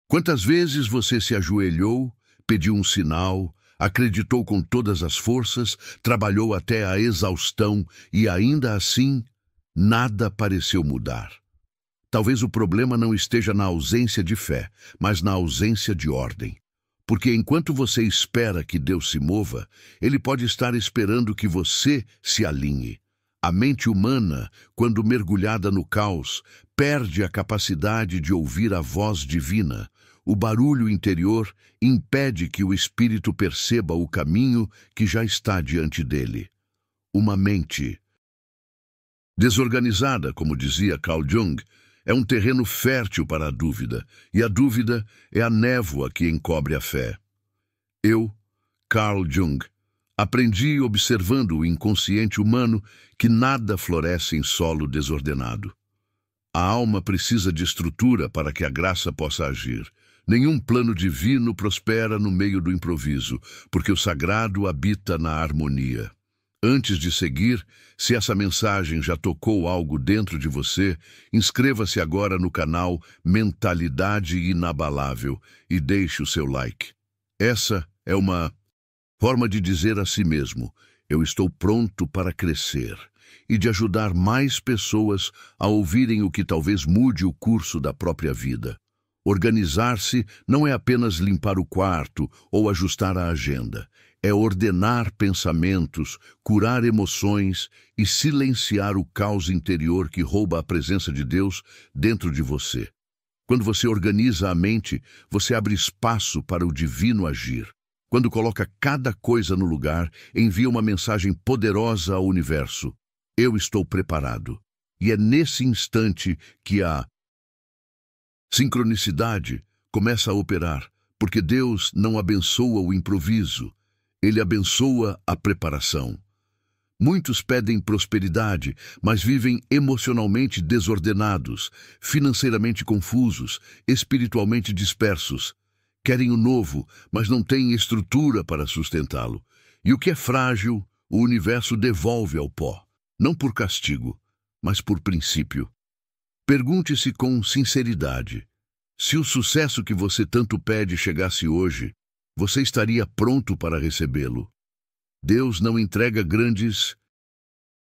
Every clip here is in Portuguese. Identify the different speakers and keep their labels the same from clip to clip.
Speaker 1: Quantas vezes você se ajoelhou, pediu um sinal, acreditou com todas as forças, trabalhou até a exaustão e ainda assim nada pareceu mudar? Talvez o problema não esteja na ausência de fé, mas na ausência de ordem. Porque enquanto você espera que Deus se mova, Ele pode estar esperando que você se alinhe. A mente humana, quando mergulhada no caos, perde a capacidade de ouvir a voz divina. O barulho interior impede que o espírito perceba o caminho que já está diante dele. Uma mente desorganizada, como dizia Carl Jung, é um terreno fértil para a dúvida, e a dúvida é a névoa que encobre a fé. Eu, Carl Jung, aprendi observando o inconsciente humano que nada floresce em solo desordenado. A alma precisa de estrutura para que a graça possa agir. Nenhum plano divino prospera no meio do improviso, porque o sagrado habita na harmonia. Antes de seguir, se essa mensagem já tocou algo dentro de você, inscreva-se agora no canal Mentalidade Inabalável e deixe o seu like. Essa é uma forma de dizer a si mesmo: eu estou pronto para crescer, e de ajudar mais pessoas a ouvirem o que talvez mude o curso da própria vida. Organizar-se não é apenas limpar o quarto ou ajustar a agenda. É ordenar pensamentos, curar emoções e silenciar o caos interior que rouba a presença de Deus dentro de você. Quando você organiza a mente, você abre espaço para o divino agir. Quando coloca cada coisa no lugar, envia uma mensagem poderosa ao universo: eu estou preparado. E é nesse instante que a sincronicidade começa a operar, porque Deus não abençoa o improviso, Ele abençoa a preparação. Muitos pedem prosperidade, mas vivem emocionalmente desordenados, financeiramente confusos, espiritualmente dispersos. Querem o novo, mas não têm estrutura para sustentá-lo. E o que é frágil, o universo devolve ao pó, não por castigo, mas por princípio. Pergunte-se com sinceridade: se o sucesso que você tanto pede chegasse hoje, você estaria pronto para recebê-lo? Deus não entrega grandes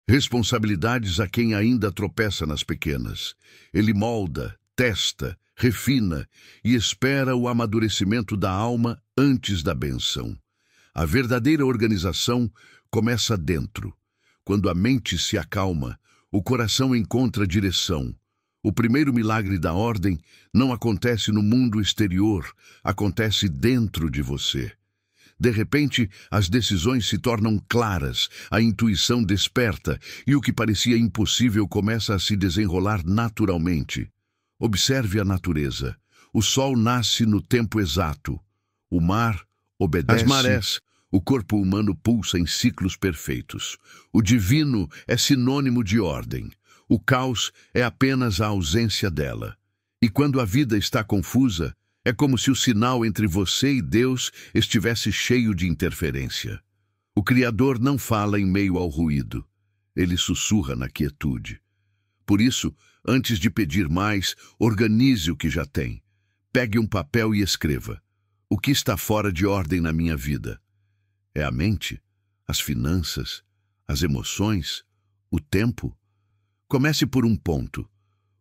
Speaker 1: responsabilidades a quem ainda tropeça nas pequenas. Ele molda, testa, refina e espera o amadurecimento da alma antes da bênção. A verdadeira organização começa dentro. Quando a mente se acalma, o coração encontra direção. O primeiro milagre da ordem não acontece no mundo exterior, acontece dentro de você. De repente, as decisões se tornam claras, a intuição desperta e o que parecia impossível começa a se desenrolar naturalmente. Observe a natureza. O sol nasce no tempo exato. O mar obedece às marés. O corpo humano pulsa em ciclos perfeitos. O divino é sinônimo de ordem. O caos é apenas a ausência dela. E quando a vida está confusa, é como se o sinal entre você e Deus estivesse cheio de interferência. O Criador não fala em meio ao ruído. Ele sussurra na quietude. Por isso, antes de pedir mais, organize o que já tem. Pegue um papel e escreva: o que está fora de ordem na minha vida? É a mente? As finanças? As emoções? O tempo? Comece por um ponto.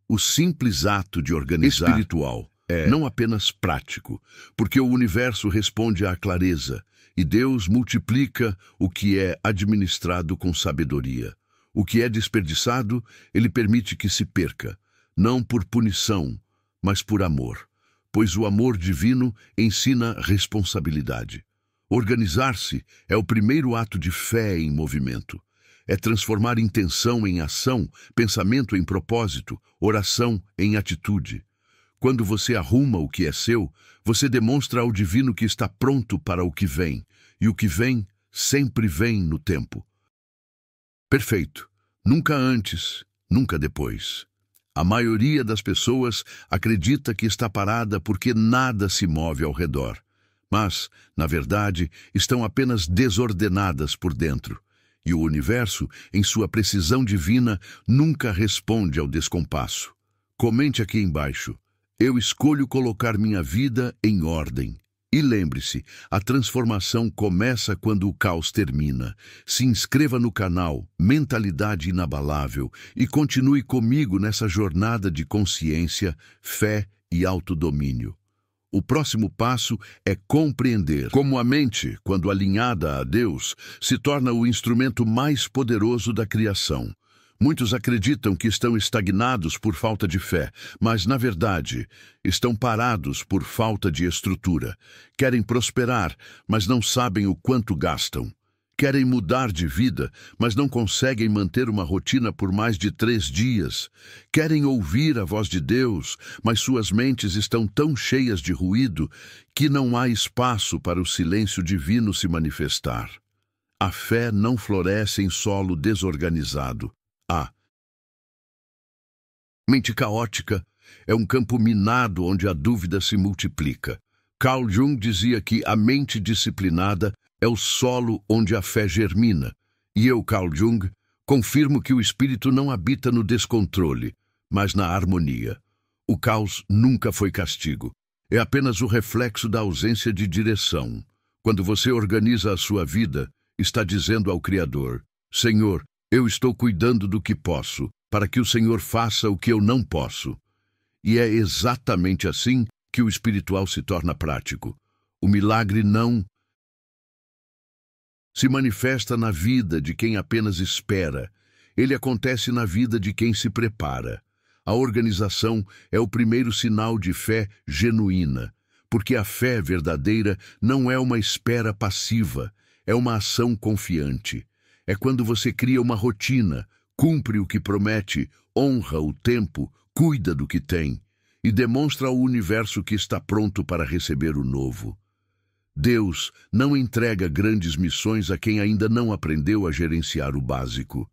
Speaker 1: O simples ato de organizar espiritual não apenas prático, porque o universo responde à clareza e Deus multiplica o que é administrado com sabedoria. O que é desperdiçado, Ele permite que se perca, não por punição, mas por amor, pois o amor divino ensina responsabilidade. Organizar-se é o primeiro ato de fé em movimento. É transformar intenção em ação, pensamento em propósito, oração em atitude. Quando você arruma o que é seu, você demonstra ao divino que está pronto para o que vem, e o que vem sempre vem no tempo. Perfeito. Nunca antes, nunca depois. A maioria das pessoas acredita que está parada porque nada se move ao redor. Mas, na verdade, estão apenas desordenadas por dentro. E o universo, em sua precisão divina, nunca responde ao descompasso. Comente aqui embaixo: Eu escolho colocar minha vida em ordem. E lembre-se, a transformação começa quando o caos termina. Se inscreva no canal Mentalidade Inabalável e continue comigo nessa jornada de consciência, fé e autodomínio. O próximo passo é compreender como a mente, quando alinhada a Deus, se torna o instrumento mais poderoso da criação. Muitos acreditam que estão estagnados por falta de fé, mas, na verdade, estão parados por falta de estrutura. Querem prosperar, mas não sabem o quanto gastam. Querem mudar de vida, mas não conseguem manter uma rotina por mais de 3 dias. Querem ouvir a voz de Deus, mas suas mentes estão tão cheias de ruído que não há espaço para o silêncio divino se manifestar. A fé não floresce em solo desorganizado. A mente caótica é um campo minado onde a dúvida se multiplica. Carl Jung dizia que a mente disciplinada é o solo onde a fé germina. E eu, Carl Jung, confirmo que o espírito não habita no descontrole, mas na harmonia. O caos nunca foi castigo. É apenas o reflexo da ausência de direção. Quando você organiza a sua vida, está dizendo ao Criador: Senhor, eu estou cuidando do que posso, para que o Senhor faça o que eu não posso. E é exatamente assim que o espiritual se torna prático. O milagre não se manifesta na vida de quem apenas espera. Ele acontece na vida de quem se prepara. A organização é o primeiro sinal de fé genuína, porque a fé verdadeira não é uma espera passiva, é uma ação confiante. É quando você cria uma rotina, cumpre o que promete, honra o tempo, cuida do que tem e demonstra ao universo que está pronto para receber o novo. Deus não entrega grandes missões a quem ainda não aprendeu a gerenciar o básico.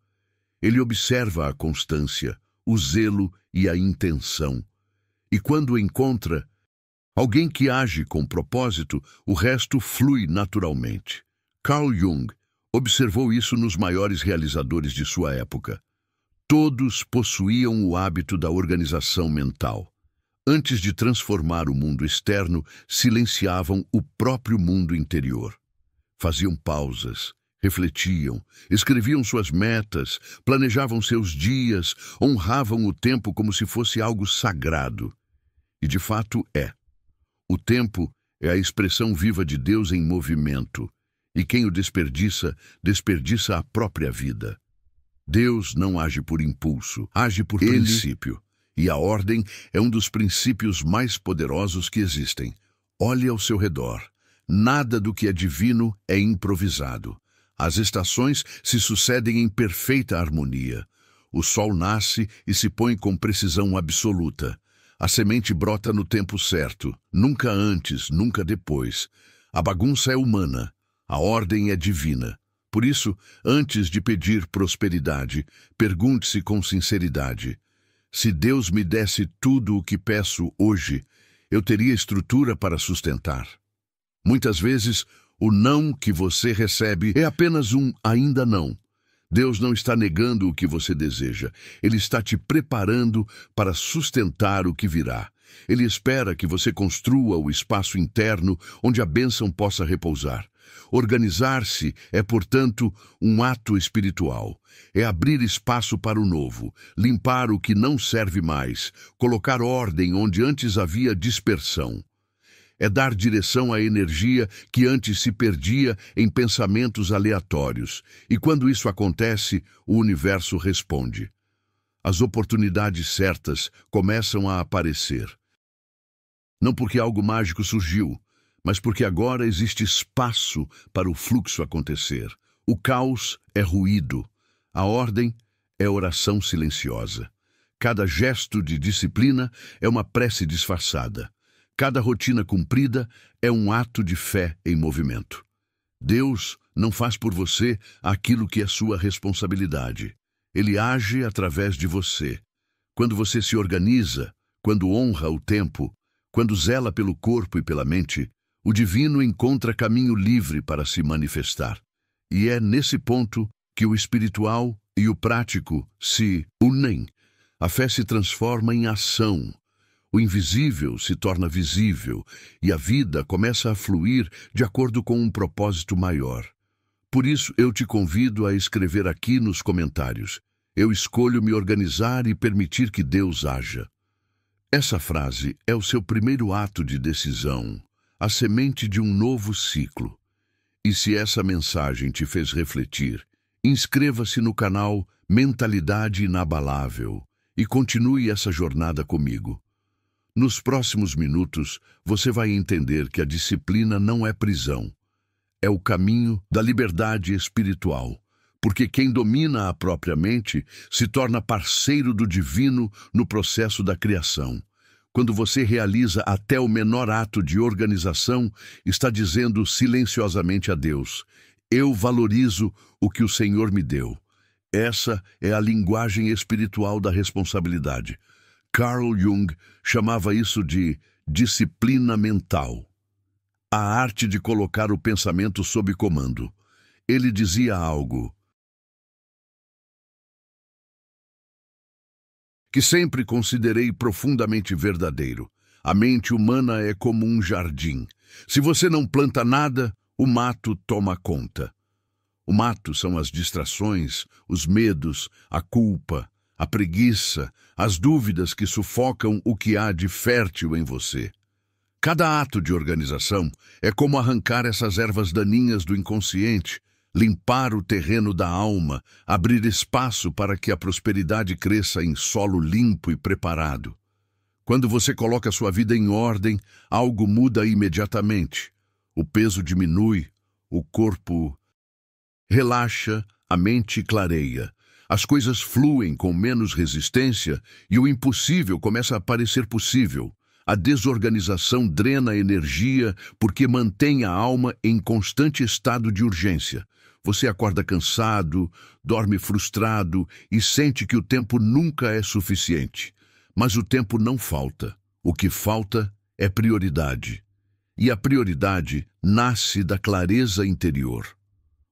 Speaker 1: Ele observa a constância, o zelo e a intenção. E quando encontra alguém que age com propósito, o resto flui naturalmente. Carl Jung observou isso nos maiores realizadores de sua época. Todos possuíam o hábito da organização mental. Antes de transformar o mundo externo, silenciavam o próprio mundo interior. Faziam pausas, refletiam, escreviam suas metas, planejavam seus dias, honravam o tempo como se fosse algo sagrado. E de fato é. O tempo é a expressão viva de Deus em movimento. E quem o desperdiça, desperdiça a própria vida. Deus não age por impulso, age por princípio. E a ordem é um dos princípios mais poderosos que existem. Olhe ao seu redor. Nada do que é divino é improvisado. As estações se sucedem em perfeita harmonia. O sol nasce e se põe com precisão absoluta. A semente brota no tempo certo, nunca antes, nunca depois. A bagunça é humana. A ordem é divina. Por isso, antes de pedir prosperidade, pergunte-se com sinceridade: se Deus me desse tudo o que peço hoje, eu teria estrutura para sustentar? Muitas vezes, o não que você recebe é apenas um ainda não. Deus não está negando o que você deseja. Ele está te preparando para sustentar o que virá. Ele espera que você construa o espaço interno onde a bênção possa repousar. Organizar-se é, portanto, um ato espiritual. É abrir espaço para o novo, limpar o que não serve mais, colocar ordem onde antes havia dispersão. É dar direção à energia que antes se perdia em pensamentos aleatórios. E quando isso acontece, o universo responde. As oportunidades certas começam a aparecer. Não porque algo mágico surgiu, mas porque agora existe espaço para o fluxo acontecer. O caos é ruído. A ordem é oração silenciosa. Cada gesto de disciplina é uma prece disfarçada. Cada rotina cumprida é um ato de fé em movimento. Deus não faz por você aquilo que é sua responsabilidade. Ele age através de você. Quando você se organiza, quando honra o tempo, quando zela pelo corpo e pela mente, o divino encontra caminho livre para se manifestar. E é nesse ponto que o espiritual e o prático se unem. A fé se transforma em ação. O invisível se torna visível e a vida começa a fluir de acordo com um propósito maior. Por isso, eu te convido a escrever aqui nos comentários: eu escolho me organizar e permitir que Deus haja. Essa frase é o seu primeiro ato de decisão, a semente de um novo ciclo. E se essa mensagem te fez refletir, inscreva-se no canal Mentalidade Inabalável e continue essa jornada comigo. Nos próximos minutos, você vai entender que a disciplina não é prisão. É o caminho da liberdade espiritual, porque quem domina a própria mente se torna parceiro do divino no processo da criação. Quando você realiza até o menor ato de organização, está dizendo silenciosamente a Deus: eu valorizo o que o Senhor me deu. Essa é a linguagem espiritual da responsabilidade. Carl Jung chamava isso de disciplina mental, a arte de colocar o pensamento sob comando. Ele dizia algo que sempre considerei profundamente verdadeiro: a mente humana é como um jardim. Se você não planta nada, o mato toma conta. O mato são as distrações, os medos, a culpa, a preguiça, as dúvidas que sufocam o que há de fértil em você. Cada ato de organização é como arrancar essas ervas daninhas do inconsciente, limpar o terreno da alma, abrir espaço para que a prosperidade cresça em solo limpo e preparado. Quando você coloca sua vida em ordem, algo muda imediatamente. O peso diminui, o corpo relaxa, a mente clareia. As coisas fluem com menos resistência e o impossível começa a parecer possível. A desorganização drena energia porque mantém a alma em constante estado de urgência. Você acorda cansado, dorme frustrado e sente que o tempo nunca é suficiente. Mas o tempo não falta. O que falta é prioridade. E a prioridade nasce da clareza interior.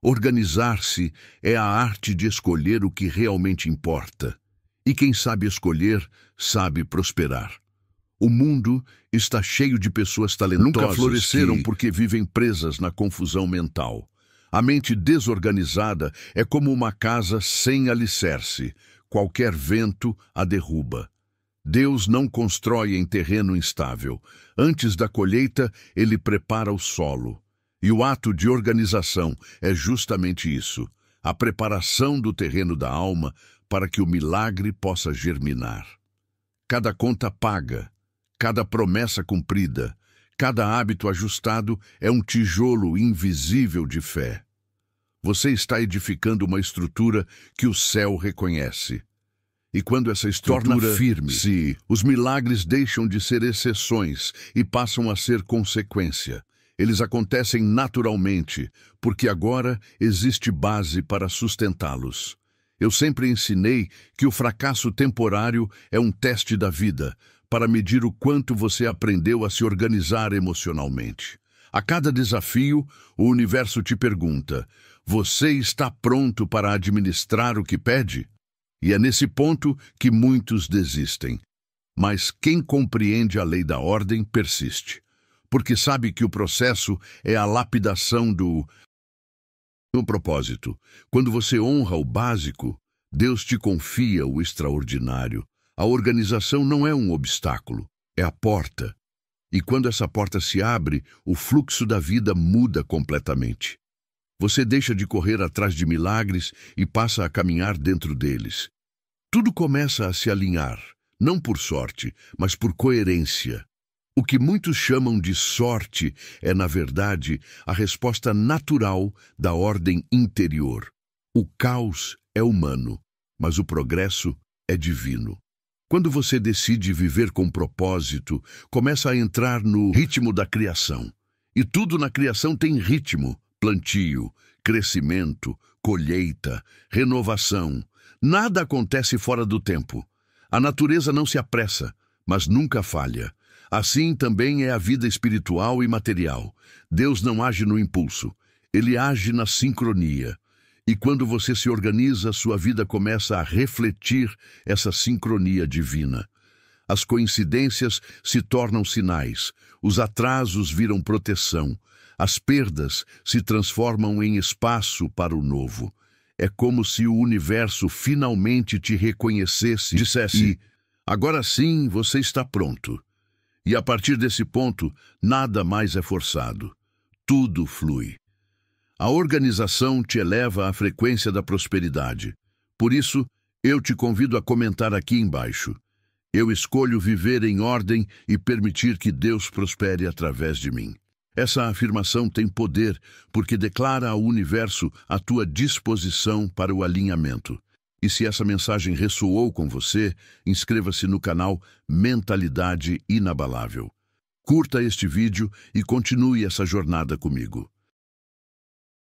Speaker 1: Organizar-se é a arte de escolher o que realmente importa. E quem sabe escolher, sabe prosperar. O mundo está cheio de pessoas talentosas nunca floresceram porque vivem presas na confusão mental. A mente desorganizada é como uma casa sem alicerce. Qualquer vento a derruba. Deus não constrói em terreno instável. Antes da colheita, ele prepara o solo. E o ato de organização é justamente isso, a preparação do terreno da alma para que o milagre possa germinar. Cada conta paga, cada promessa cumprida, cada hábito ajustado é um tijolo invisível de fé. Você está edificando uma estrutura que o céu reconhece. E quando essa estrutura torna firme, os milagres deixam de ser exceções e passam a ser consequência. Eles acontecem naturalmente, porque agora existe base para sustentá-los. Eu sempre ensinei que o fracasso temporário é um teste da vida, para medir o quanto você aprendeu a se organizar emocionalmente. A cada desafio, o universo te pergunta: você está pronto para administrar o que pede? E é nesse ponto que muitos desistem. Mas quem compreende a lei da ordem persiste. Porque sabe que o processo é a lapidação do propósito. Quando você honra o básico, Deus te confia o extraordinário. A organização não é um obstáculo, é a porta. E quando essa porta se abre, o fluxo da vida muda completamente. Você deixa de correr atrás de milagres e passa a caminhar dentro deles. Tudo começa a se alinhar, não por sorte, mas por coerência. O que muitos chamam de sorte é, na verdade, a resposta natural da ordem interior. O caos é humano, mas o progresso é divino. Quando você decide viver com propósito, começa a entrar no ritmo da criação. E tudo na criação tem ritmo: plantio, crescimento, colheita, renovação. Nada acontece fora do tempo. A natureza não se apressa, mas nunca falha. Assim também é a vida espiritual e material. Deus não age no impulso, ele age na sincronia. E quando você se organiza, sua vida começa a refletir essa sincronia divina. As coincidências se tornam sinais, os atrasos viram proteção, as perdas se transformam em espaço para o novo. É como se o universo finalmente te reconhecesse, dissesse: agora sim você está pronto. E a partir desse ponto, nada mais é forçado. Tudo flui. A organização te eleva à frequência da prosperidade. Por isso, eu te convido a comentar aqui embaixo: eu escolho viver em ordem e permitir que Deus prospere através de mim. Essa afirmação tem poder porque declara ao universo a tua disposição para o alinhamento. E se essa mensagem ressoou com você, inscreva-se no canal Mentalidade Inabalável. Curta este vídeo e continue essa jornada comigo.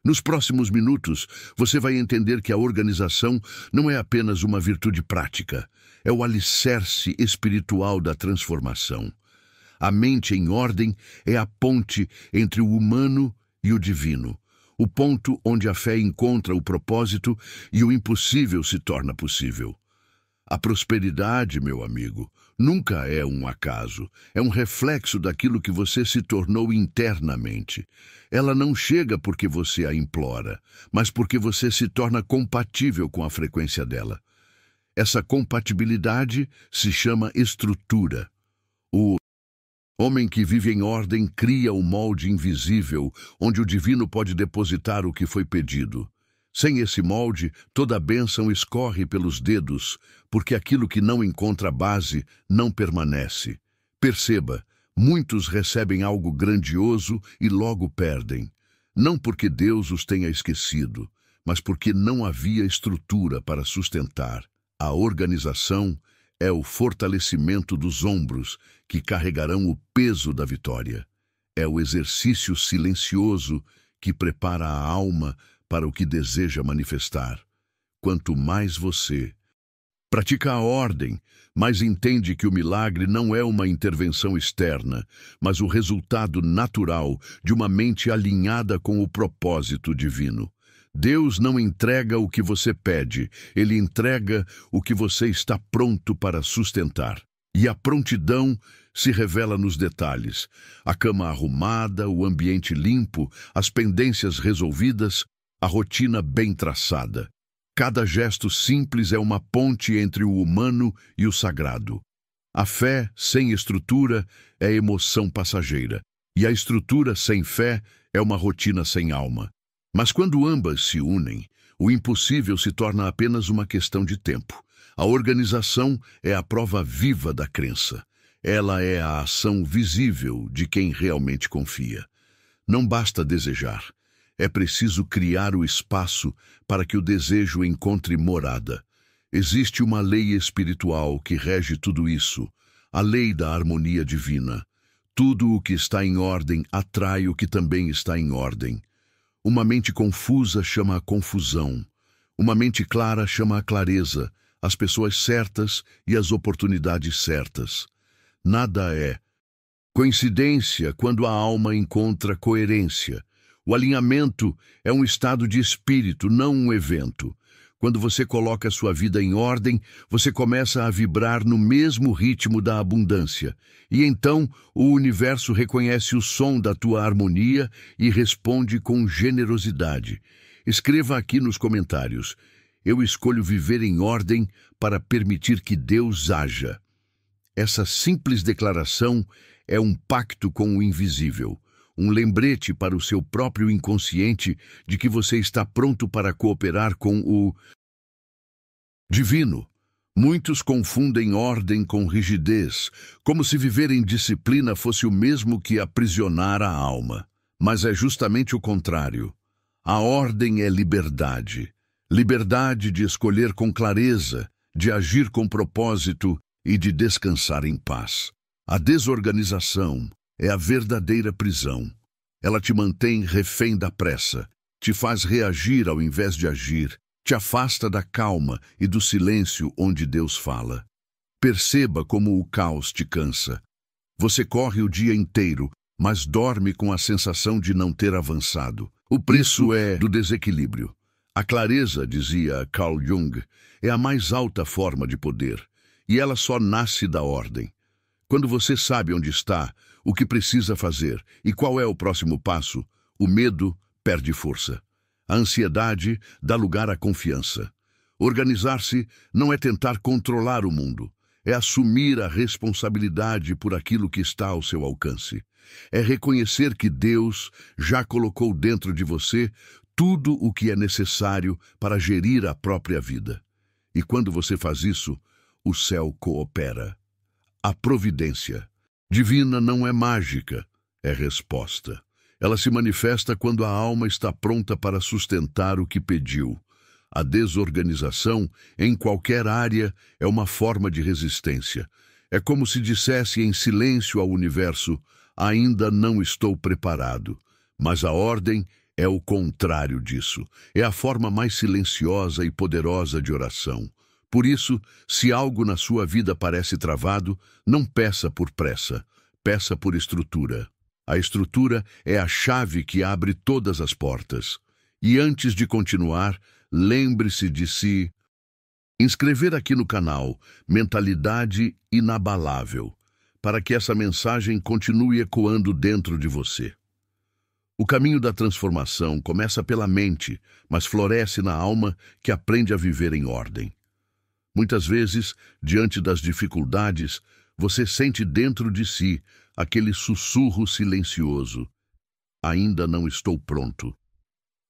Speaker 1: Nos próximos minutos, você vai entender que a organização não é apenas uma virtude prática, é o alicerce espiritual da transformação. A mente em ordem é a ponte entre o humano e o divino, o ponto onde a fé encontra o propósito e o impossível se torna possível. A prosperidade, meu amigo, nunca é um acaso, é um reflexo daquilo que você se tornou internamente. Ela não chega porque você a implora, mas porque você se torna compatível com a frequência dela. Essa compatibilidade se chama estrutura. O homem que vive em ordem cria o molde invisível, onde o divino pode depositar o que foi pedido. Sem esse molde, toda a bênção escorre pelos dedos, porque aquilo que não encontra base não permanece. Perceba, muitos recebem algo grandioso e logo perdem. Não porque Deus os tenha esquecido, mas porque não havia estrutura para sustentar. A organização é o fortalecimento dos ombros que carregarão o peso da vitória. É o exercício silencioso que prepara a alma para o que deseja manifestar. Quanto mais você pratica a ordem, mais entende que o milagre não é uma intervenção externa, mas o resultado natural de uma mente alinhada com o propósito divino. Deus não entrega o que você pede, Ele entrega o que você está pronto para sustentar. E a prontidão se revela nos detalhes. A cama arrumada, o ambiente limpo, as pendências resolvidas, a rotina bem traçada. Cada gesto simples é uma ponte entre o humano e o sagrado. A fé sem estrutura é emoção passageira, e a estrutura sem fé é uma rotina sem alma. Mas quando ambas se unem, o impossível se torna apenas uma questão de tempo. A organização é a prova viva da crença. Ela é a ação visível de quem realmente confia. Não basta desejar. É preciso criar o espaço para que o desejo encontre morada. Existe uma lei espiritual que rege tudo isso, a lei da harmonia divina. Tudo o que está em ordem atrai o que também está em ordem. Uma mente confusa chama a confusão. Uma mente clara chama a clareza, as pessoas certas e as oportunidades certas. Nada é coincidência quando a alma encontra coerência. O alinhamento é um estado de espírito, não um evento. Quando você coloca sua vida em ordem, você começa a vibrar no mesmo ritmo da abundância. E então o universo reconhece o som da tua harmonia e responde com generosidade. Escreva aqui nos comentários: eu escolho viver em ordem para permitir que Deus haja. Essa simples declaração é um pacto com o invisível. Um lembrete para o seu próprio inconsciente de que você está pronto para cooperar com o divino. Muitos confundem ordem com rigidez, como se viver em disciplina fosse o mesmo que aprisionar a alma. Mas é justamente o contrário. A ordem é liberdade. Liberdade de escolher com clareza, de agir com propósito e de descansar em paz. A desorganização é a verdadeira prisão. Ela te mantém refém da pressa, te faz reagir ao invés de agir, te afasta da calma e do silêncio onde Deus fala. Perceba como o caos te cansa. Você corre o dia inteiro, mas dorme com a sensação de não ter avançado. O preço é do desequilíbrio. A clareza, dizia Carl Jung, é a mais alta forma de poder. e ela só nasce da ordem. Quando você sabe onde está, o que precisa fazer e qual é o próximo passo, o medo perde força. A ansiedade dá lugar à confiança. Organizar-se não é tentar controlar o mundo, é assumir a responsabilidade por aquilo que está ao seu alcance. É reconhecer que Deus já colocou dentro de você tudo o que é necessário para gerir a própria vida. E quando você faz isso, o céu coopera. A providência divina não é mágica, é resposta. Ela se manifesta quando a alma está pronta para sustentar o que pediu. A desorganização, em qualquer área, é uma forma de resistência. É como se dissesse em silêncio ao universo: ainda não estou preparado. Mas a ordem é o contrário disso. É a forma mais silenciosa e poderosa de oração. Por isso, se algo na sua vida parece travado, não peça por pressa, peça por estrutura. A estrutura é a chave que abre todas as portas. E antes de continuar, lembre-se de se inscrever aqui no canal Mentalidade Inabalável, para que essa mensagem continue ecoando dentro de você. O caminho da transformação começa pela mente, mas floresce na alma que aprende a viver em ordem. Muitas vezes, diante das dificuldades, você sente dentro de si aquele sussurro silencioso: ainda não estou pronto.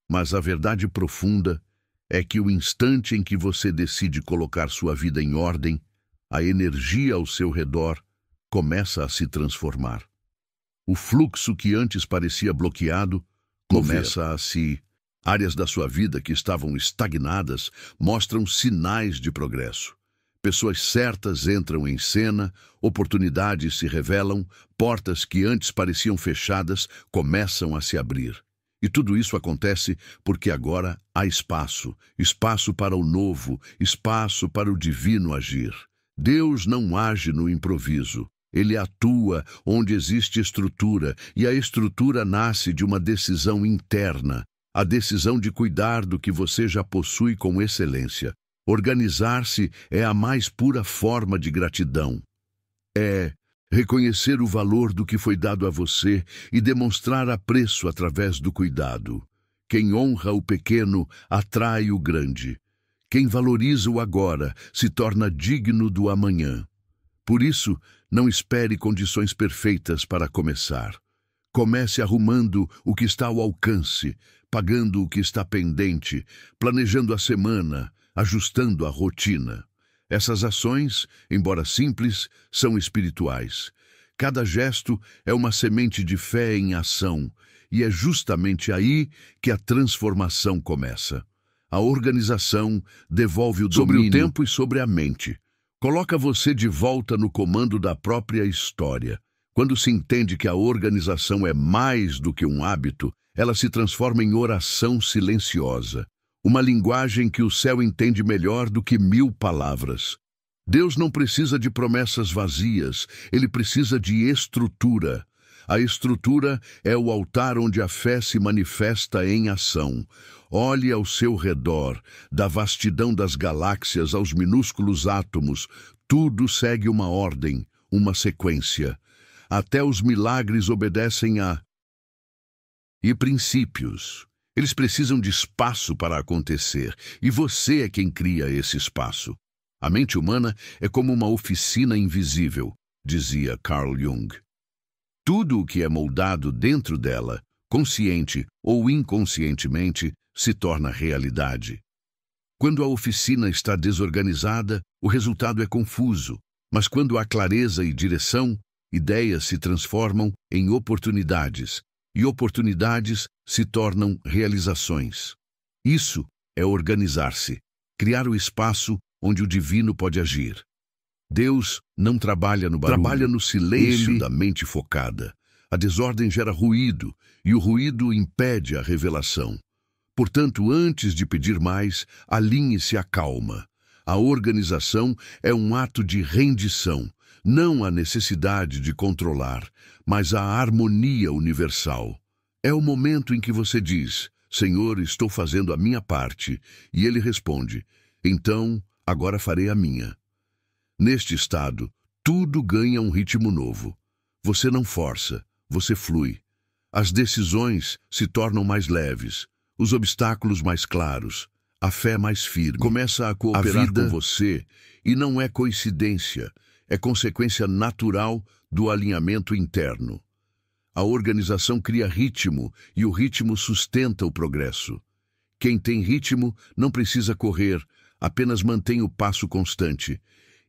Speaker 1: Mas a verdade profunda é que o instante em que você decide colocar sua vida em ordem, a energia ao seu redor começa a se transformar. O fluxo que antes parecia bloqueado começa a se... Áreas da sua vida que estavam estagnadas mostram sinais de progresso. Pessoas certas entram em cena, oportunidades se revelam, portas que antes pareciam fechadas começam a se abrir. E tudo isso acontece porque agora há espaço, espaço para o novo, espaço para o divino agir. Deus não age no improviso. Ele atua onde existe estrutura, e a estrutura nasce de uma decisão interna, a decisão de cuidar do que você já possui com excelência. Organizar-se é a mais pura forma de gratidão. É reconhecer o valor do que foi dado a você e demonstrar apreço através do cuidado. Quem honra o pequeno atrai o grande. Quem valoriza o agora se torna digno do amanhã. Por isso, não espere condições perfeitas para começar. Comece arrumando o que está ao alcance, pagando o que está pendente, planejando a semana, ajustando a rotina. Essas ações, embora simples, são espirituais. Cada gesto é uma semente de fé em ação, e é justamente aí que a transformação começa. A organização devolve o domínio sobre o tempo e sobre a mente. Coloca você de volta no comando da própria história. Quando se entende que a organização é mais do que um hábito, ela se transforma em oração silenciosa, uma linguagem que o céu entende melhor do que 1000 palavras. Deus não precisa de promessas vazias, ele precisa de estrutura. A estrutura é o altar onde a fé se manifesta em ação. Olhe ao seu redor, da vastidão das galáxias aos minúsculos átomos, tudo segue uma ordem, uma sequência. Até os milagres obedecem a princípios. Eles precisam de espaço para acontecer, e você é quem cria esse espaço. A mente humana é como uma oficina invisível, dizia Carl Jung. Tudo o que é moldado dentro dela, consciente ou inconscientemente, se torna realidade. Quando a oficina está desorganizada, o resultado é confuso, mas quando há clareza e direção, ideias se transformam em oportunidades, e oportunidades se tornam realizações. Isso é organizar-se, criar o espaço onde o divino pode agir. Deus não trabalha no barulho, trabalha no silêncio da mente focada. A desordem gera ruído, e o ruído impede a revelação. Portanto, antes de pedir mais, alinhe-se à calma. A organização é um ato de rendição, não a necessidade de controlar, mas a harmonia universal. É o momento em que você diz: Senhor, estou fazendo a minha parte, e Ele responde: então, agora farei a minha. Neste estado, tudo ganha um ritmo novo. Você não força, você flui. As decisões se tornam mais leves, os obstáculos mais claros, a fé mais firme. Começa a cooperar com você e não é coincidência, é consequência natural do alinhamento interno. A organização cria ritmo e o ritmo sustenta o progresso. Quem tem ritmo não precisa correr, apenas mantém o passo constante.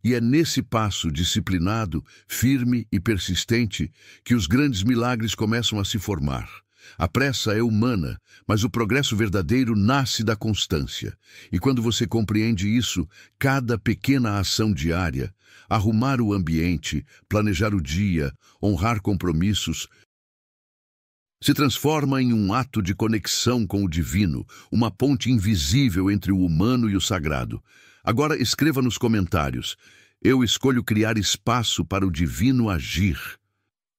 Speaker 1: E é nesse passo disciplinado, firme e persistente que os grandes milagres começam a se formar. A pressa é humana, mas o progresso verdadeiro nasce da constância. E quando você compreende isso, cada pequena ação diária, arrumar o ambiente, planejar o dia, honrar compromissos, se transforma em um ato de conexão com o divino, uma ponte invisível entre o humano e o sagrado. Agora escreva nos comentários: eu escolho criar espaço para o divino agir.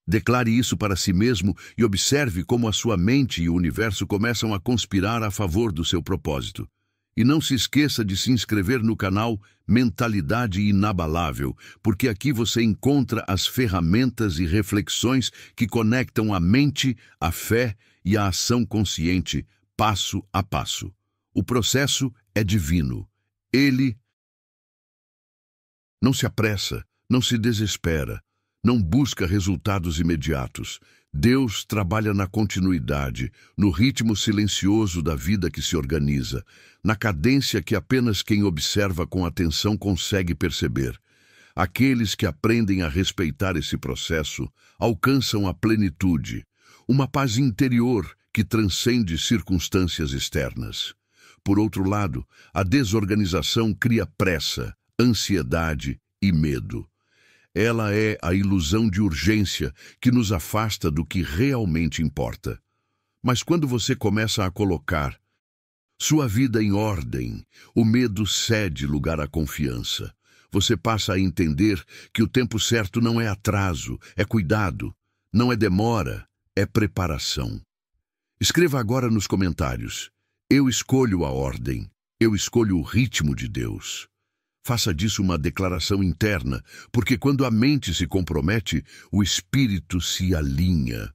Speaker 1: Declare isso para si mesmo e observe como a sua mente e o universo começam a conspirar a favor do seu propósito. E não se esqueça de se inscrever no canal Mentalidade Inabalável, porque aqui você encontra as ferramentas e reflexões que conectam a mente, a fé e a ação consciente, passo a passo. O processo é divino. Ele não se apressa, não se desespera, não busca resultados imediatos. Deus trabalha na continuidade, no ritmo silencioso da vida que se organiza, na cadência que apenas quem observa com atenção consegue perceber. Aqueles que aprendem a respeitar esse processo alcançam a plenitude, uma paz interior que transcende circunstâncias externas. Por outro lado, a desorganização cria pressa, ansiedade e medo. Ela é a ilusão de urgência que nos afasta do que realmente importa. Mas quando você começa a colocar sua vida em ordem, o medo cede lugar à confiança. Você passa a entender que o tempo certo não é atraso, é cuidado, não é demora, é preparação. Escreva agora nos comentários: eu escolho a ordem, eu escolho o ritmo de Deus. Faça disso uma declaração interna, porque quando a mente se compromete, o espírito se alinha.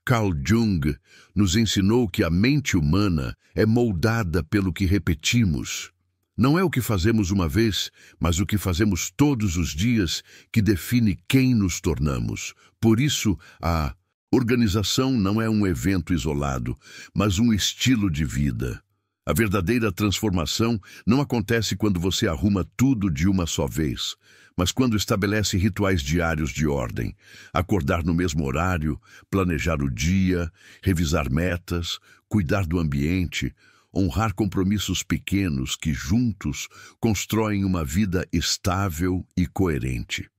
Speaker 1: Carl Jung nos ensinou que a mente humana é moldada pelo que repetimos. Não é o que fazemos uma vez, mas o que fazemos todos os dias que define quem nos tornamos. Por isso, a organização não é um evento isolado, mas um estilo de vida. A verdadeira transformação não acontece quando você arruma tudo de uma só vez, mas quando estabelece rituais diários de ordem. Acordar no mesmo horário, planejar o dia, revisar metas, cuidar do ambiente, honrar compromissos pequenos que juntos constroem uma vida estável e coerente.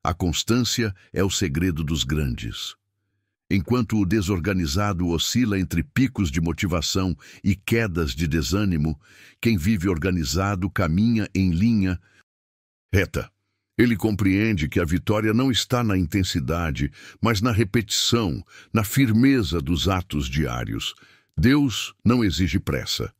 Speaker 1: A constância é o segredo dos grandes. Enquanto o desorganizado oscila entre picos de motivação e quedas de desânimo, quem vive organizado caminha em linha reta. Ele compreende que a vitória não está na intensidade, mas na repetição, na firmeza dos atos diários. Deus não exige pressa.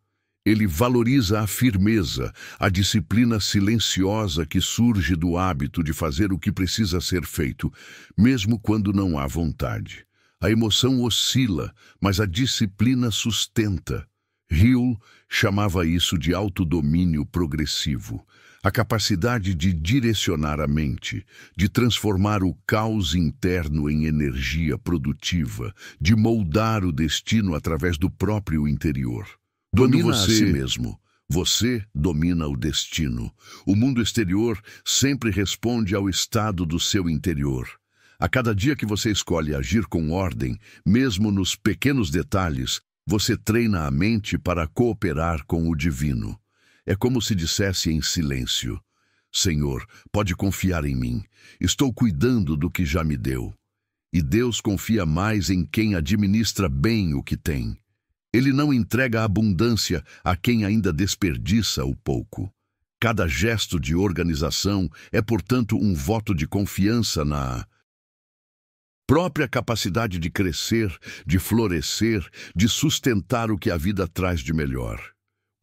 Speaker 1: Ele valoriza a firmeza, a disciplina silenciosa que surge do hábito de fazer o que precisa ser feito, mesmo quando não há vontade. A emoção oscila, mas a disciplina sustenta. Hill chamava isso de autodomínio progressivo, a capacidade de direcionar a mente, de transformar o caos interno em energia produtiva, de moldar o destino através do próprio interior. Domina a si mesmo. Você domina o destino. O mundo exterior sempre responde ao estado do seu interior. A cada dia que você escolhe agir com ordem, mesmo nos pequenos detalhes, você treina a mente para cooperar com o divino. É como se dissesse em silêncio: Senhor, pode confiar em mim. Estou cuidando do que já me deu. E Deus confia mais em quem administra bem o que tem. Ele não entrega a abundância a quem ainda desperdiça o pouco. Cada gesto de organização é, portanto, um voto de confiança na própria capacidade de crescer, de florescer, de sustentar o que a vida traz de melhor.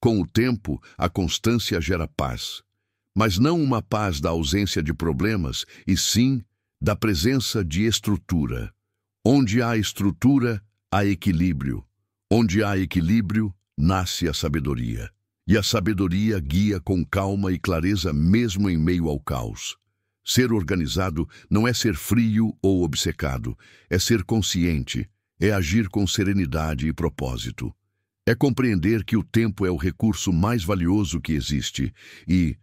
Speaker 1: Com o tempo, a constância gera paz. mas não uma paz da ausência de problemas, e sim da presença de estrutura. Onde há estrutura, há equilíbrio. Onde há equilíbrio, nasce a sabedoria. E a sabedoria guia com calma e clareza mesmo em meio ao caos. Ser organizado não é ser frio ou obcecado, é ser consciente, é agir com serenidade e propósito. É compreender que o tempo é o recurso mais valioso que existe e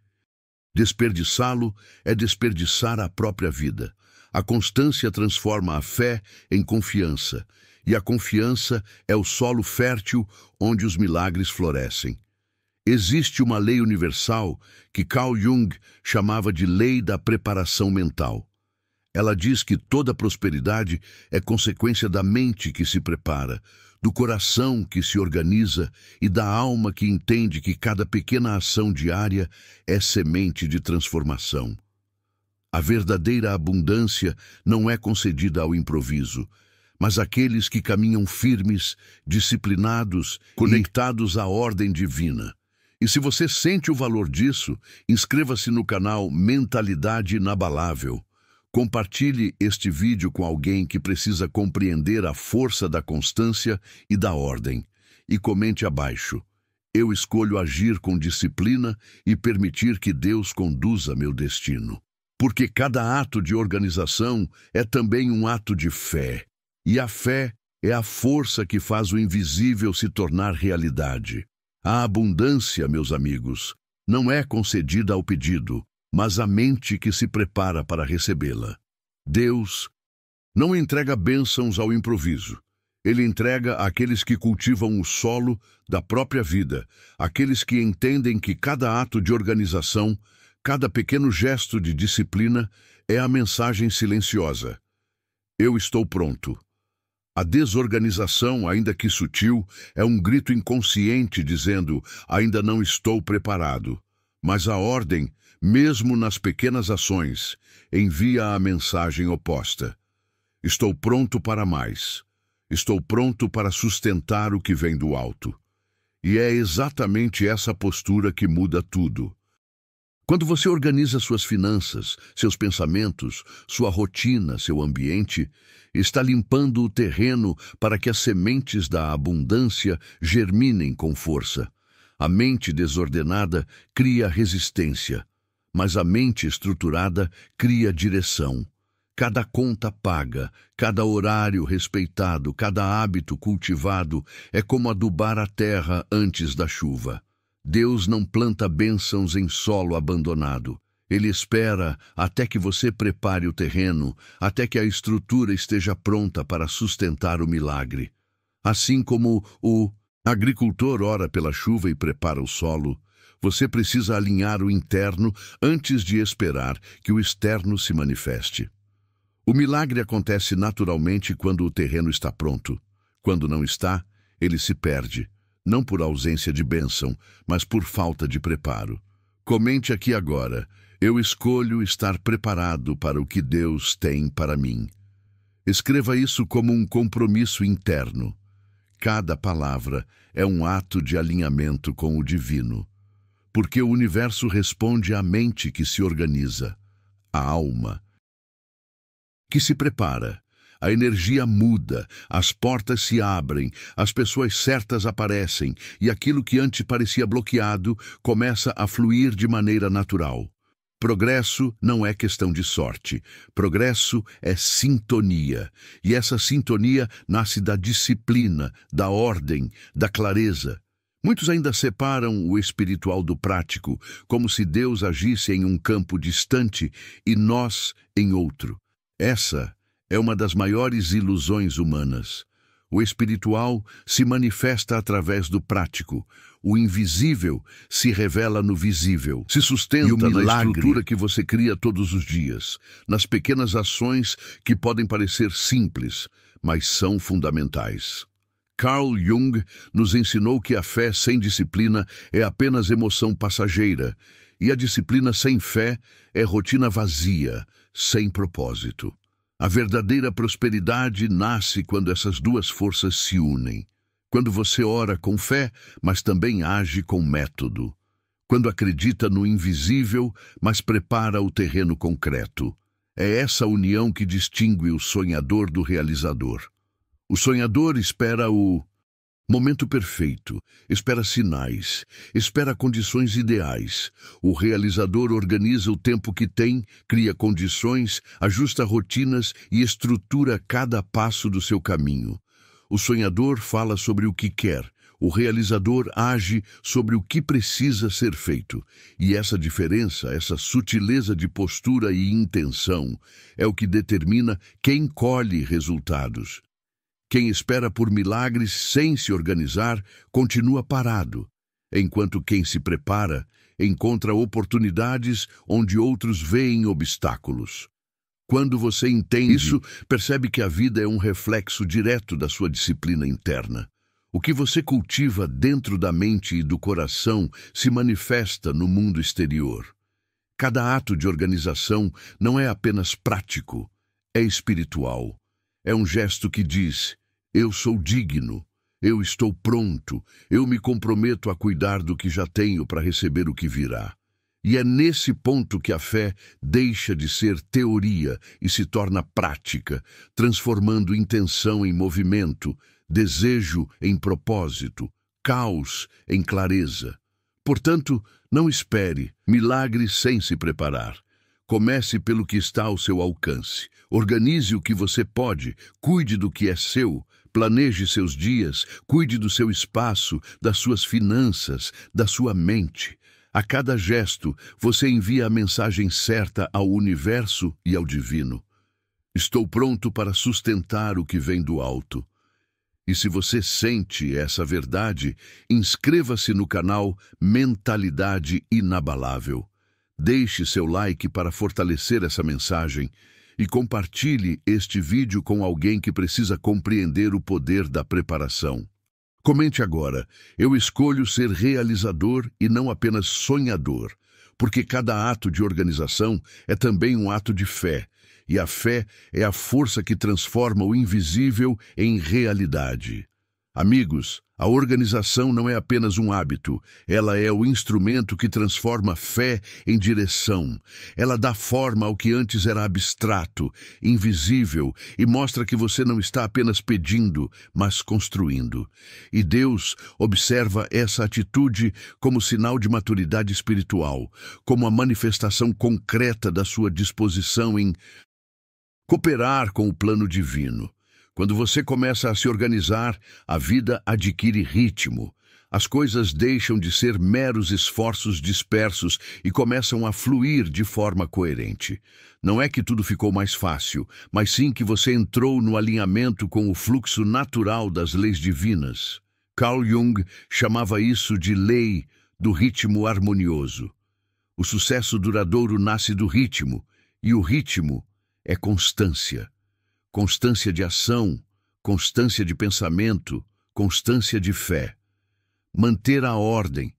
Speaker 1: desperdiçá-lo é desperdiçar a própria vida. A constância transforma a fé em confiança, e a confiança é o solo fértil onde os milagres florescem. Existe uma lei universal que Carl Jung chamava de lei da preparação mental. Ela diz que toda prosperidade é consequência da mente que se prepara, do coração que se organiza e da alma que entende que cada pequena ação diária é semente de transformação. A verdadeira abundância não é concedida ao improviso, mas àqueles que caminham firmes, disciplinados, conectados à ordem divina. E se você sente o valor disso, inscreva-se no canal Mentalidade Inabalável. Compartilhe este vídeo com alguém que precisa compreender a força da constância e da ordem. E comente abaixo: eu escolho agir com disciplina e permitir que Deus conduza meu destino. Porque cada ato de organização é também um ato de fé. E a fé é a força que faz o invisível se tornar realidade. A abundância, meus amigos, não é concedida ao pedido, mas à mente que se prepara para recebê-la. Deus não entrega bênçãos ao improviso. Ele entrega àqueles que cultivam o solo da própria vida, àqueles que entendem que cada ato de organização, cada pequeno gesto de disciplina é a mensagem silenciosa: eu estou pronto. A desorganização, ainda que sutil, é um grito inconsciente dizendo: ainda não estou preparado. Mas a ordem, mesmo nas pequenas ações, envia a mensagem oposta: estou pronto para mais. Estou pronto para sustentar o que vem do alto. E é exatamente essa postura que muda tudo. Quando você organiza suas finanças, seus pensamentos, sua rotina, seu ambiente, está limpando o terreno para que as sementes da abundância germinem com força. A mente desordenada cria resistência, mas a mente estruturada cria direção. Cada conta paga, cada horário respeitado, cada hábito cultivado é como adubar a terra antes da chuva. Deus não planta bênçãos em solo abandonado. Ele espera até que você prepare o terreno, até que a estrutura esteja pronta para sustentar o milagre. Assim como o agricultor ora pela chuva e prepara o solo, você precisa alinhar o interno antes de esperar que o externo se manifeste. O milagre acontece naturalmente quando o terreno está pronto. Quando não está, ele se perde. Não por ausência de bênção, mas por falta de preparo. Comente aqui agora: eu escolho estar preparado para o que Deus tem para mim. Escreva isso como um compromisso interno. Cada palavra é um ato de alinhamento com o divino. Porque o universo responde à mente que se organiza, à alma que se prepara. A energia muda, as portas se abrem, as pessoas certas aparecem e aquilo que antes parecia bloqueado começa a fluir de maneira natural. Progresso não é questão de sorte. Progresso é sintonia. E essa sintonia nasce da disciplina, da ordem, da clareza. Muitos ainda separam o espiritual do prático, como se Deus agisse em um campo distante e nós em outro. Essa é uma das maiores ilusões humanas. O espiritual se manifesta através do prático. O invisível se revela no visível. Se sustenta na estrutura que você cria todos os dias, nas pequenas ações que podem parecer simples, mas são fundamentais. Carl Jung nos ensinou que a fé sem disciplina é apenas emoção passageira, e a disciplina sem fé é rotina vazia, sem propósito. A verdadeira prosperidade nasce quando essas duas forças se unem. Quando você ora com fé, mas também age com método. quando acredita no invisível, mas prepara o terreno concreto. É essa união que distingue o sonhador do realizador. O sonhador espera o momento perfeito, espera sinais, espera condições ideais. O realizador organiza o tempo que tem, cria condições, ajusta rotinas e estrutura cada passo do seu caminho. O sonhador fala sobre o que quer, o realizador age sobre o que precisa ser feito. E essa diferença, essa sutileza de postura e intenção, é o que determina quem colhe resultados. Quem espera por milagres sem se organizar, continua parado, enquanto quem se prepara encontra oportunidades onde outros veem obstáculos. Quando você entende isso, percebe que a vida é um reflexo direto da sua disciplina interna. O que você cultiva dentro da mente e do coração se manifesta no mundo exterior. Cada ato de organização não é apenas prático, é espiritual. É um gesto que diz: eu sou digno, eu estou pronto, eu me comprometo a cuidar do que já tenho para receber o que virá. E é nesse ponto que a fé deixa de ser teoria e se torna prática, transformando intenção em movimento, desejo em propósito, caos em clareza. Portanto, não espere milagres sem se preparar. Comece pelo que está ao seu alcance. Organize o que você pode, cuide do que é seu, planeje seus dias, cuide do seu espaço, das suas finanças, da sua mente. A cada gesto, você envia a mensagem certa ao universo e ao divino. Estou pronto para sustentar o que vem do alto. E se você sente essa verdade, inscreva-se no canal Mentalidade Inabalável. Deixe seu like para fortalecer essa mensagem e compartilhe este vídeo com alguém que precisa compreender o poder da preparação. Comente agora: eu escolho ser realizador e não apenas sonhador, porque cada ato de organização é também um ato de fé, e a fé é a força que transforma o invisível em realidade. Amigos, a organização não é apenas um hábito, ela é o instrumento que transforma fé em direção. Ela dá forma ao que antes era abstrato, invisível, e mostra que você não está apenas pedindo, mas construindo. E Deus observa essa atitude como sinal de maturidade espiritual, como a manifestação concreta da sua disposição em cooperar com o plano divino. Quando você começa a se organizar, a vida adquire ritmo. As coisas deixam de ser meros esforços dispersos e começam a fluir de forma coerente. Não é que tudo ficou mais fácil, mas sim que você entrou no alinhamento com o fluxo natural das leis divinas. Carl Jung chamava isso de lei do ritmo harmonioso. O sucesso duradouro nasce do ritmo, e o ritmo é constância. Constância de ação, constância de pensamento, constância de fé. Manter a ordem,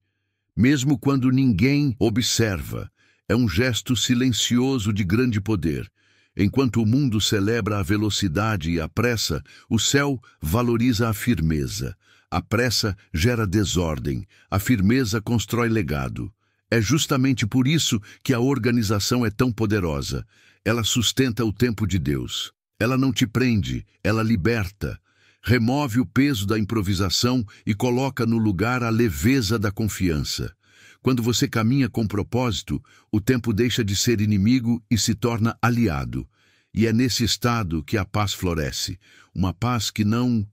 Speaker 1: mesmo quando ninguém observa, é um gesto silencioso de grande poder. Enquanto o mundo celebra a velocidade e a pressa, o céu valoriza a firmeza. A pressa gera desordem, a firmeza constrói legado. É justamente por isso que a organização é tão poderosa. Ela sustenta o tempo de Deus. Ela não te prende, ela liberta. Remove o peso da improvisação e coloca no lugar a leveza da confiança. Quando você caminha com propósito, o tempo deixa de ser inimigo e se torna aliado. E é nesse estado que a paz floresce. Uma paz que não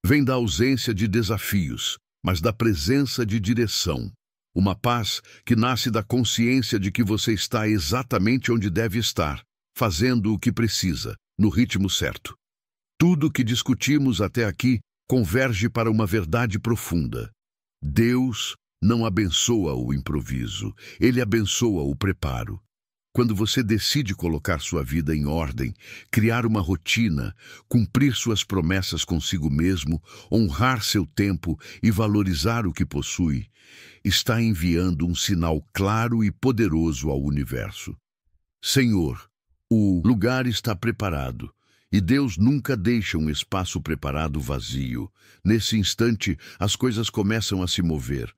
Speaker 1: vem da ausência de desafios, mas da presença de direção. Uma paz que nasce da consciência de que você está exatamente onde deve estar, fazendo o que precisa, no ritmo certo. Tudo o que discutimos até aqui converge para uma verdade profunda. Deus não abençoa o improviso, Ele abençoa o preparo. Quando você decide colocar sua vida em ordem, criar uma rotina, cumprir suas promessas consigo mesmo, honrar seu tempo e valorizar o que possui, está enviando um sinal claro e poderoso ao universo. Senhor, o lugar está preparado, e Deus nunca deixa um espaço preparado vazio. Nesse instante, as coisas começam a se mover.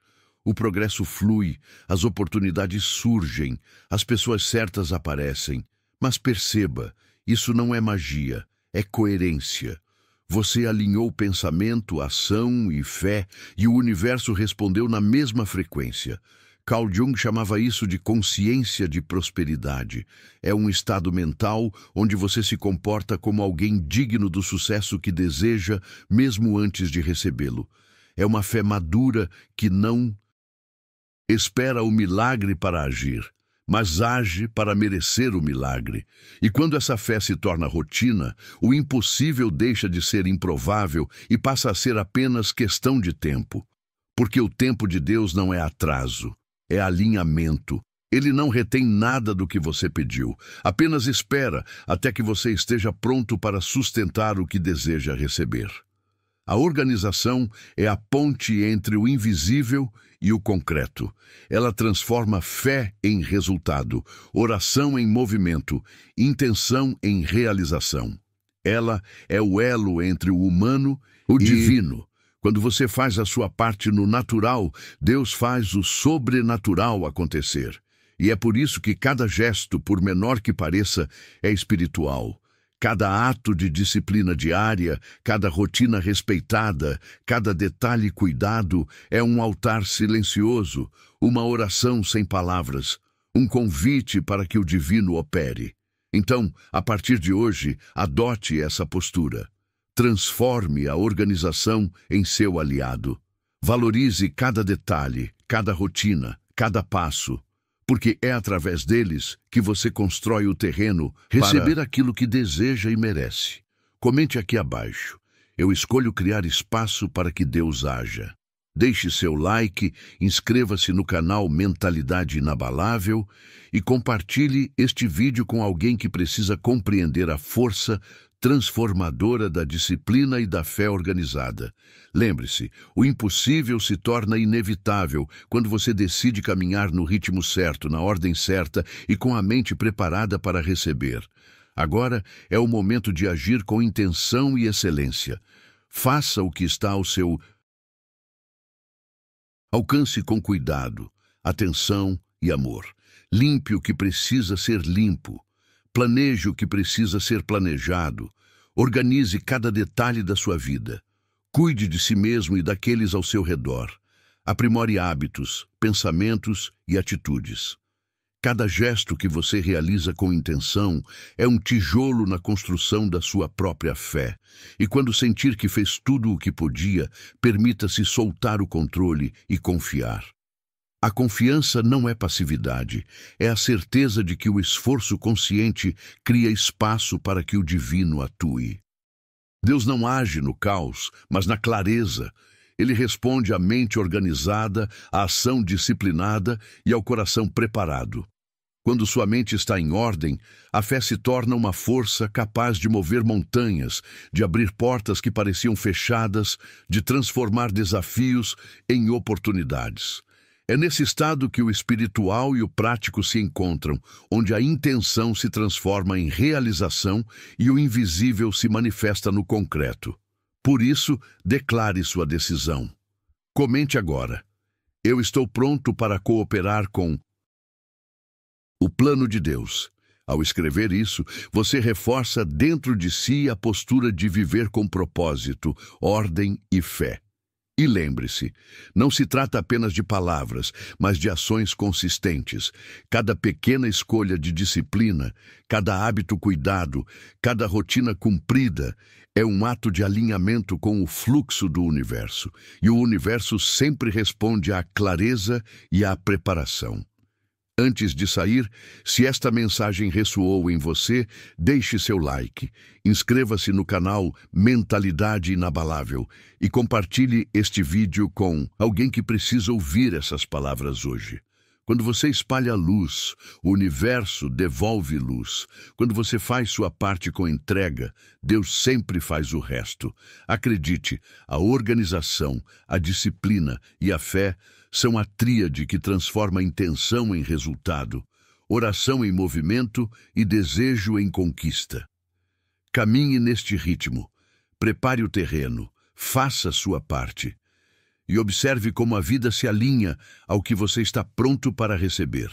Speaker 1: O progresso flui, as oportunidades surgem, as pessoas certas aparecem. Mas perceba, isso não é magia, é coerência. Você alinhou pensamento, ação e fé, e o universo respondeu na mesma frequência. Carl Jung chamava isso de consciência de prosperidade. É um estado mental onde você se comporta como alguém digno do sucesso que deseja, mesmo antes de recebê-lo. É uma fé madura que não espera o milagre para agir, mas age para merecer o milagre. E quando essa fé se torna rotina, o impossível deixa de ser improvável e passa a ser apenas questão de tempo. Porque o tempo de Deus não é atraso, é alinhamento. Ele não retém nada do que você pediu, apenas espera até que você esteja pronto para sustentar o que deseja receber. A organização é a ponte entre o invisível e o concreto. Ela transforma fé em resultado, oração em movimento, intenção em realização. Ela é o elo entre o humano e o divino. Quando você faz a sua parte no natural, Deus faz o sobrenatural acontecer. E é por isso que cada gesto, por menor que pareça, é espiritual. Cada ato de disciplina diária, cada rotina respeitada, cada detalhe cuidado é um altar silencioso, uma oração sem palavras, um convite para que o divino opere. Então, a partir de hoje, adote essa postura. Transforme a organização em seu aliado. Valorize cada detalhe, cada rotina, cada passo, porque é através deles que você constrói o terreno para receber aquilo que deseja e merece. Comente aqui abaixo. Eu escolho criar espaço para que Deus haja. Deixe seu like, inscreva-se no canal Mentalidade Inabalável e compartilhe este vídeo com alguém que precisa compreender a força transformadora da disciplina e da fé organizada. Lembre-se, o impossível se torna inevitável quando você decide caminhar no ritmo certo, na ordem certa e com a mente preparada para receber. Agora é o momento de agir com intenção e excelência. Faça o que está ao seu alcance com cuidado, atenção e amor. Limpe o que precisa ser limpo. Planeje o que precisa ser planejado. Organize cada detalhe da sua vida. Cuide de si mesmo e daqueles ao seu redor. Aprimore hábitos, pensamentos e atitudes. Cada gesto que você realiza com intenção é um tijolo na construção da sua própria fé. E quando sentir que fez tudo o que podia, permita-se soltar o controle e confiar. A confiança não é passividade, é a certeza de que o esforço consciente cria espaço para que o divino atue. Deus não age no caos, mas na clareza. Ele responde à mente organizada, à ação disciplinada e ao coração preparado. Quando sua mente está em ordem, a fé se torna uma força capaz de mover montanhas, de abrir portas que pareciam fechadas, de transformar desafios em oportunidades. É nesse estado que o espiritual e o prático se encontram, onde a intenção se transforma em realização e o invisível se manifesta no concreto. Por isso, declare sua decisão. Comente agora. Eu estou pronto para cooperar com o plano de Deus. Ao escrever isso, você reforça dentro de si a postura de viver com propósito, ordem e fé. E lembre-se, não se trata apenas de palavras, mas de ações consistentes. Cada pequena escolha de disciplina, cada hábito cuidado, cada rotina cumprida é um ato de alinhamento com o fluxo do universo. E o universo sempre responde à clareza e à preparação. Antes de sair, se esta mensagem ressoou em você, deixe seu like, inscreva-se no canal Mentalidade Inabalável e compartilhe este vídeo com alguém que precisa ouvir essas palavras hoje. Quando você espalha luz, o universo devolve luz. Quando você faz sua parte com entrega, Deus sempre faz o resto. Acredite, a organização, a disciplina e a fé são a tríade que transforma a intenção em resultado, oração em movimento e desejo em conquista. Caminhe neste ritmo, prepare o terreno, faça sua parte. e observe como a vida se alinha ao que você está pronto para receber.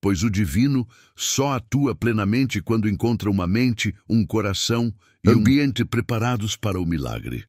Speaker 1: Pois o divino só atua plenamente quando encontra uma mente, um coração e um ambiente preparados para o milagre.